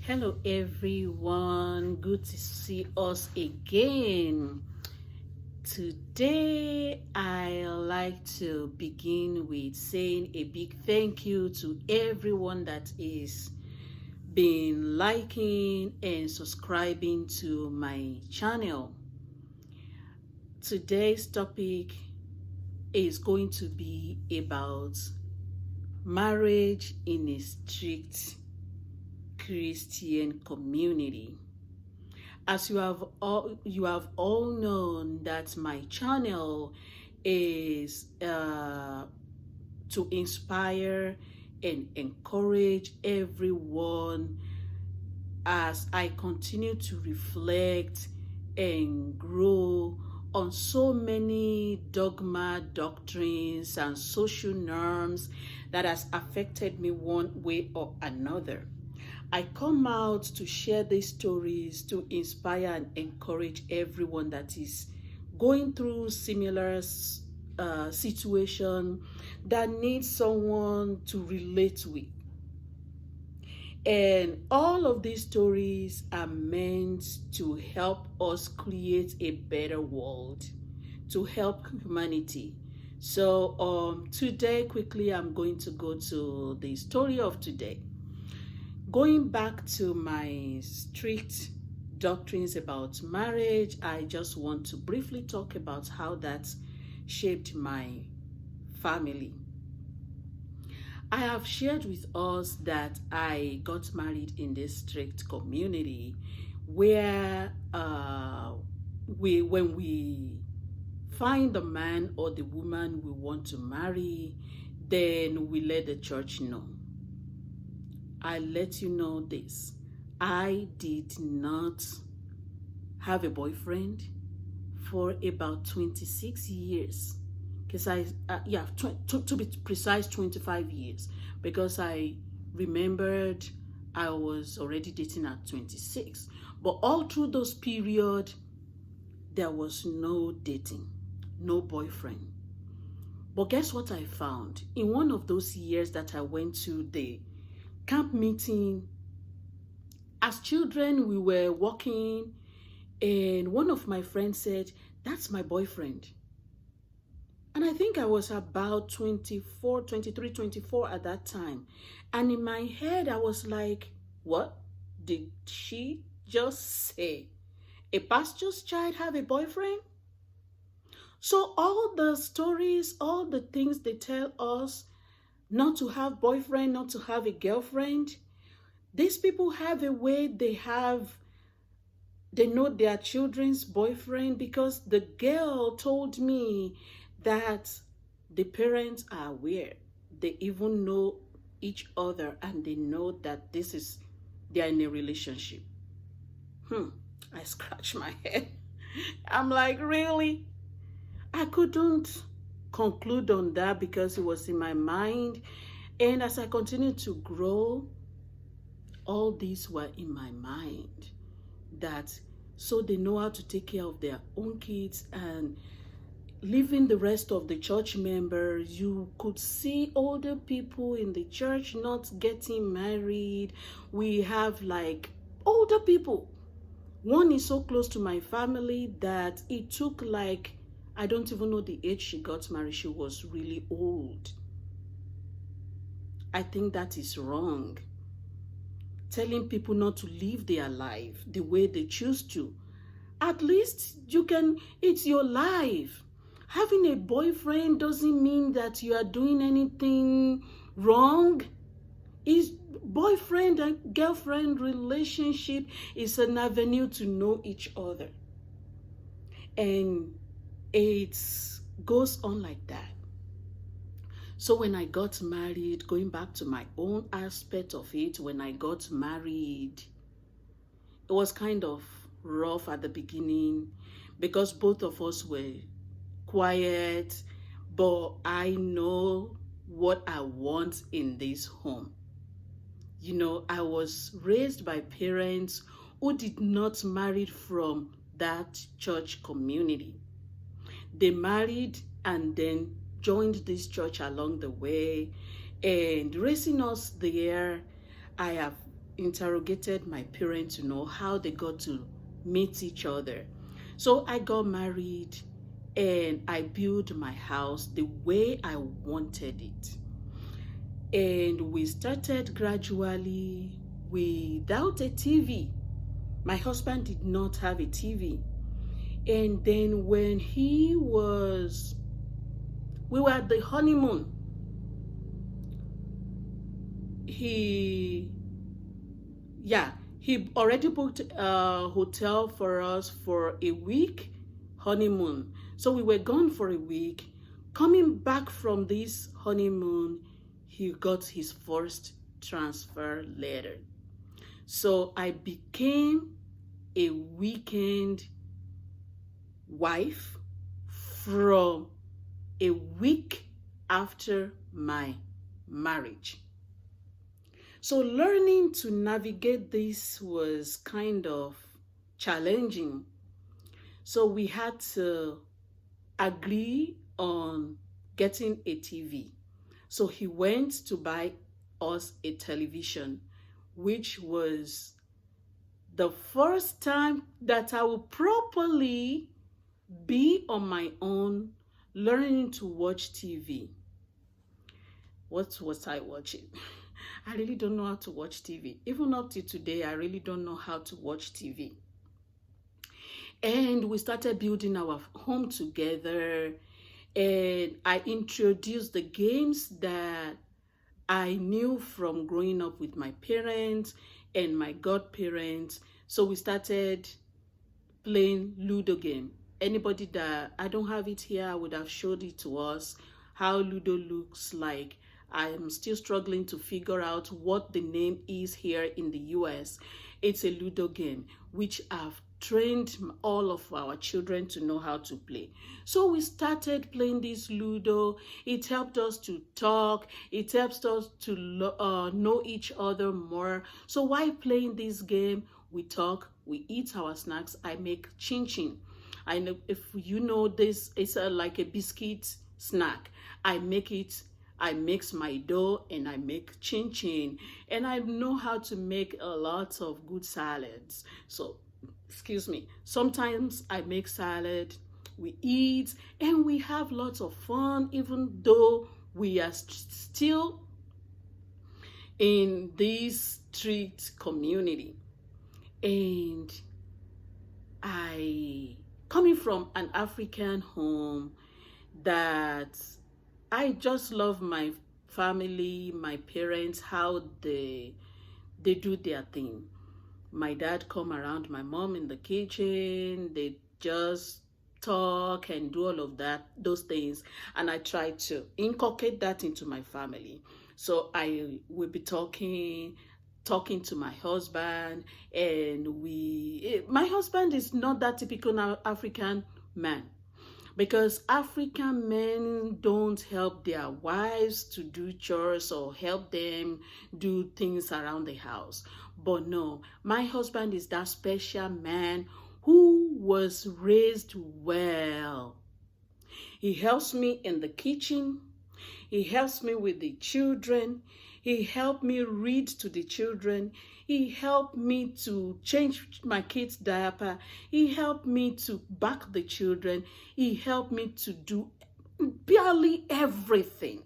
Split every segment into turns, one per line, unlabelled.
Hello everyone, good to see us again. Today I like to begin with saying a big thank you to everyone that is been liking and subscribing to my channel. Today's topic is going to be about marriage in a strict Christian community. As you have all known that my channel is to inspire and encourage everyone as I continue to reflect and grow on so many dogma, doctrines, and social norms that has affected me one way or another. I come out to share these stories to inspire and encourage everyone that is going through similar situation that needs someone to relate with. And all of these stories are meant to help us create a better world, to help humanity. So today, quickly, I'm going to go to the story of today. Going back to my strict doctrines about marriage, I just want to briefly talk about how that shaped my family. I have shared with us that I got married in this strict community where when we find the man or the woman we want to marry, then we let the church know. I let you know this. I did not have a boyfriend for about 26 years. Because to be precise, 25 years. Because I remembered I was already dating at 26. But all through those period, there was no dating, no boyfriend. But guess what I found? In one of those years that I went to the camp meeting, as children we were walking and one of my friends said, "That's my boyfriend." And I think I was about 24, 23, 24 at that time. And in my head I was like, what did she just say? A pastor's child have a boyfriend? So all the stories, all the things they tell us, not to have boyfriend, not to have a girlfriend. These people have a way they know their children's boyfriend, because the girl told me that the parents are aware. They even know each other and they know that they are in a relationship. I scratch my head. I'm like, really? I couldn't conclude on that because it was in my mind. And as I continued to grow, all these were in my mind. So they know how to take care of their own kids and leaving the rest of the church members. You could see older people in the church not getting married. We have like older people. One is so close to my family that it took like, I don't even know the age she got married. She was really old. I think that is wrong. Telling people not to live their life the way they choose to. At least it's your life. Having a boyfriend doesn't mean that you are doing anything wrong. Boyfriend and girlfriend relationship is an avenue to know each other. And it goes on like that. So when I got married, going back to my own aspect of it, when I got married, it was kind of rough at the beginning because both of us were quiet, but I know what I want in this home. You know, I was raised by parents who did not marry from that church community. They married and then joined this church along the way, and raising us there, I have interrogated my parents to know how they got to meet each other. So I got married and I built my house the way I wanted it. And we started gradually without a TV. My husband did not have a TV. And then when we were at the honeymoon, he already booked a hotel for us for a week honeymoon. So we were gone for a week. Coming back from this honeymoon, he got his first transfer letter. So I became a weekend wife from a week after my marriage. So learning to navigate this was kind of challenging. So we had to agree on getting a TV. So he went to buy us a television, which was the first time that I would properly be on my own learning to watch TV. What was I watching? I really don't know how to watch TV. Even up to today, I really don't know how to watch TV. And we started building our home together. And I introduced the games that I knew from growing up with my parents and my godparents. So we started playing Ludo game. Anybody that, I don't have it here, I would have showed it to us, how Ludo looks like. I am still struggling to figure out what the name is here in the US. It's a Ludo game, which I've trained all of our children to know how to play. So we started playing this Ludo. It helped us to talk. It helps us to know each other more. So while playing this game, we talk, we eat our snacks. I make chin chin. I know, if you know, this is like a biscuit snack. I mix my dough and I make chin chin, and I know how to make a lot of good salads. So, excuse me, sometimes I make salad, we eat, and we have lots of fun, even though we are still in this street community. And coming from an African home, that I just love my family, my parents, how they do their thing. My dad come around my mom in the kitchen, they just talk and do all of those things, and I try to inculcate that into my family. So I will be talking to my husband, and my husband is not that typical African man, because African men don't help their wives to do chores or help them do things around the house. But no, my husband is that special man who was raised well. He helps me in the kitchen. He helps me with the children. He helped me read to the children. He helped me to change my kids' diaper. He helped me to back the children. He helped me to do barely everything.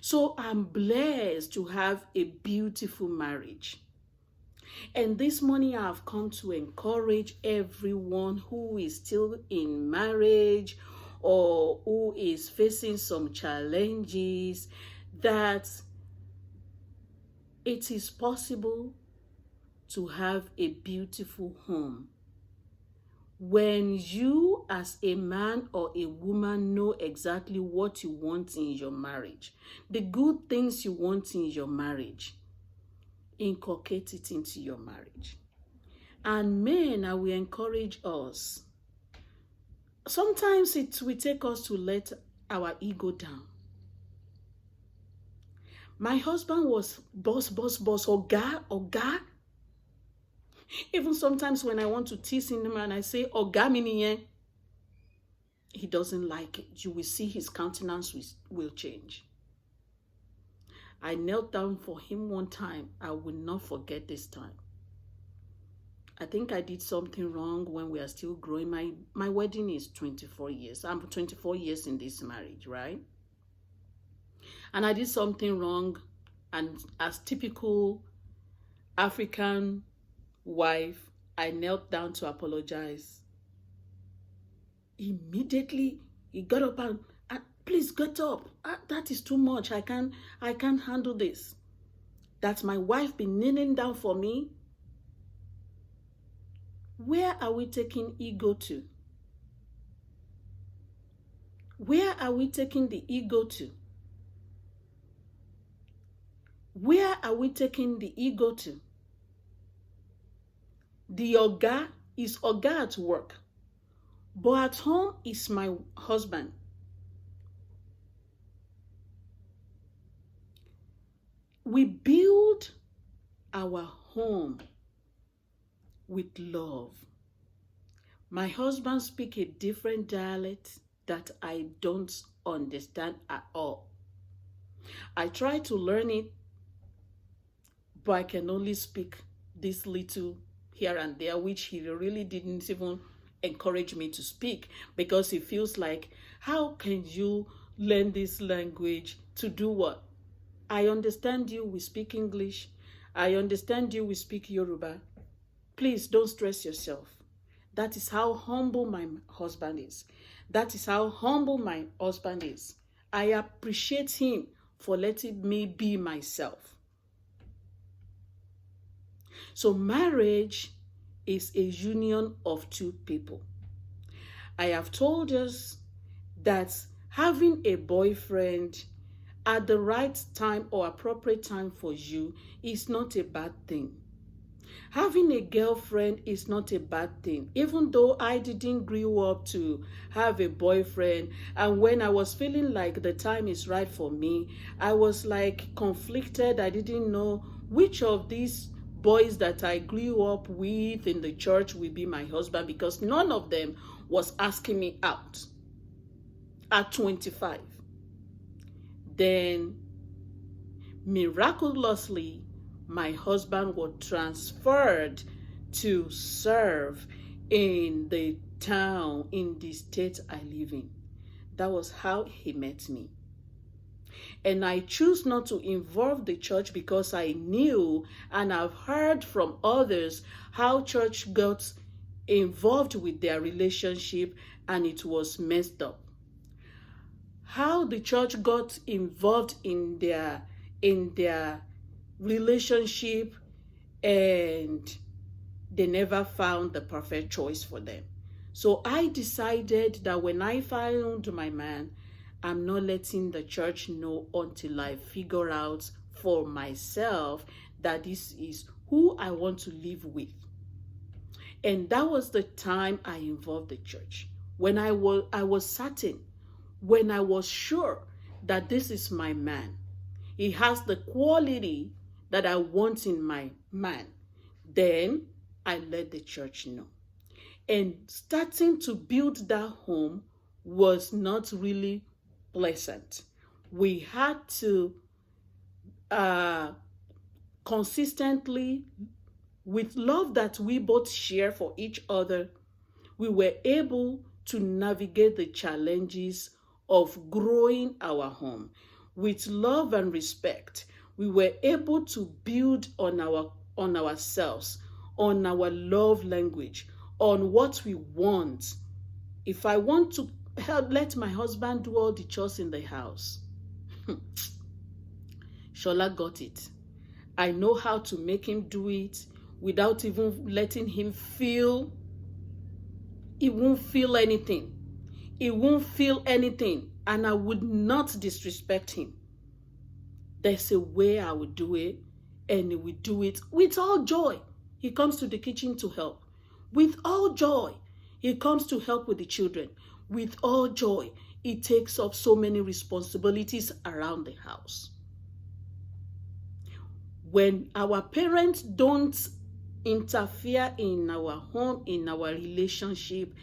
So I'm blessed to have a beautiful marriage. And this morning I've come to encourage everyone who is still in marriage or who is facing some challenges, that it is possible to have a beautiful home when you as a man or a woman know exactly what you want in your marriage, the good things you want in your marriage. Inculcate it into your marriage. And men, I will encourage us. Sometimes it will take us to let our ego down. My husband was boss, oga. Even sometimes when I want to tease him and I say, oga miniye, he doesn't like it. You will see his countenance will change. I knelt down for him one time. I will not forget this time. I think I did something wrong when we are still growing. My wedding is 24 years. I'm 24 years in this marriage, right? And I did something wrong. And as typical African wife, I knelt down to apologize. Immediately, he got up and please get up. That is too much. I can't handle this. That's my wife been kneeling down for me. Where are we taking ego to? Where are we taking the ego to? Where are we taking the ego to? The oga is oga at work, but at home is my husband. We build our home with love. My husband speaks a different dialect that I don't understand at all. I try to learn it, but I can only speak this little here and there, which he really didn't even encourage me to speak, because he feels like, how can you learn this language to do what? I understand you, we speak English. I understand you, we speak Yoruba. Please don't stress yourself. That is how humble my husband is. That is how humble my husband is. I appreciate him for letting me be myself. So marriage is a union of two people. I have told us that having a boyfriend at the right time or appropriate time for you is not a bad thing. Having a girlfriend is not a bad thing. Even though I didn't grow up to have a boyfriend, and when I was feeling like the time is right for me, I was like conflicted. I didn't know which of these boys that I grew up with in the church will be my husband, because none of them was asking me out at 25. Then miraculously, my husband was transferred to serve in the town, in the state I live in. That was how he met me. And I choose not to involve the church because I knew, and I've heard from others, how church got involved with their relationship and it was messed up. How the church got involved in their relationship, and they never found the perfect choice for them. So I decided that when I found my man, I'm not letting the church know until I figure out for myself that this is who I want to live with. And that was the time I involved the church. When I was certain, when I was sure that this is my man, he has the quality that I want in my man, then I let the church know. And starting to build that home was not really pleasant. We had to consistently, with love that we both share for each other, we were able to navigate the challenges of growing our home. With love and respect, we were able to build on ourselves, on our love language, on what we want. If I want to let my husband do all the chores in the house, Shola got it. I know how to make him do it without even letting him feel. He won't feel anything. He won't feel anything. And I would not disrespect him. There's a way I would do it, and he will do it with all joy. He comes to the kitchen to help. With all joy, he comes to help with the children. With all joy, he takes up so many responsibilities around the house. When our parents don't interfere in our home, in our relationship,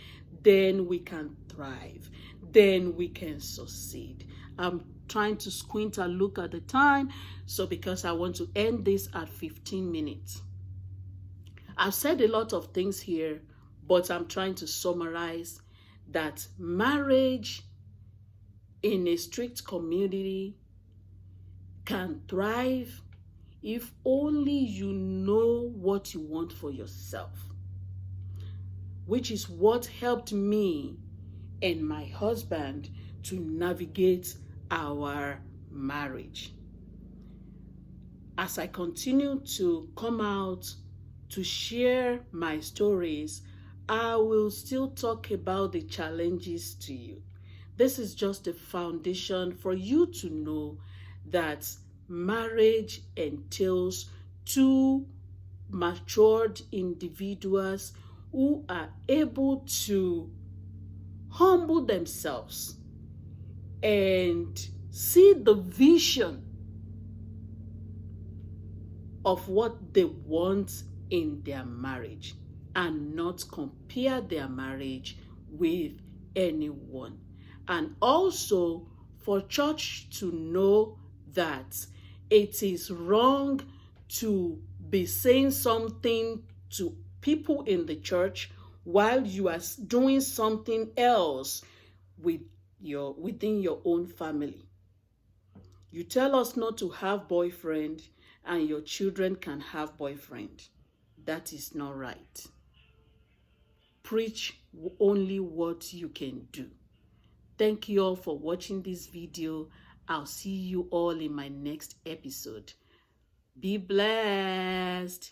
then we can thrive. Then we can succeed. I'm trying to squint and look at the time. So because I want to end this at 15 minutes. I've said a lot of things here, but I'm trying to summarize that marriage in a strict community can thrive if only you know what you want for yourself, which is what helped me and my husband to navigate our marriage. As I continue to come out to share my stories, I will still talk about the challenges to you. This is just a foundation for you to know that marriage entails two matured individuals who are able to humble themselves and see the vision of what they want in their marriage and not compare their marriage with anyone. And also for church to know that it is wrong to be saying something to people in the church while you are doing something else within your own family. You tell us not to have boyfriend and your children can have boyfriend. That is not right. Preach only what you can do. Thank you all for watching this video. I'll see you all in my next episode. Be blessed.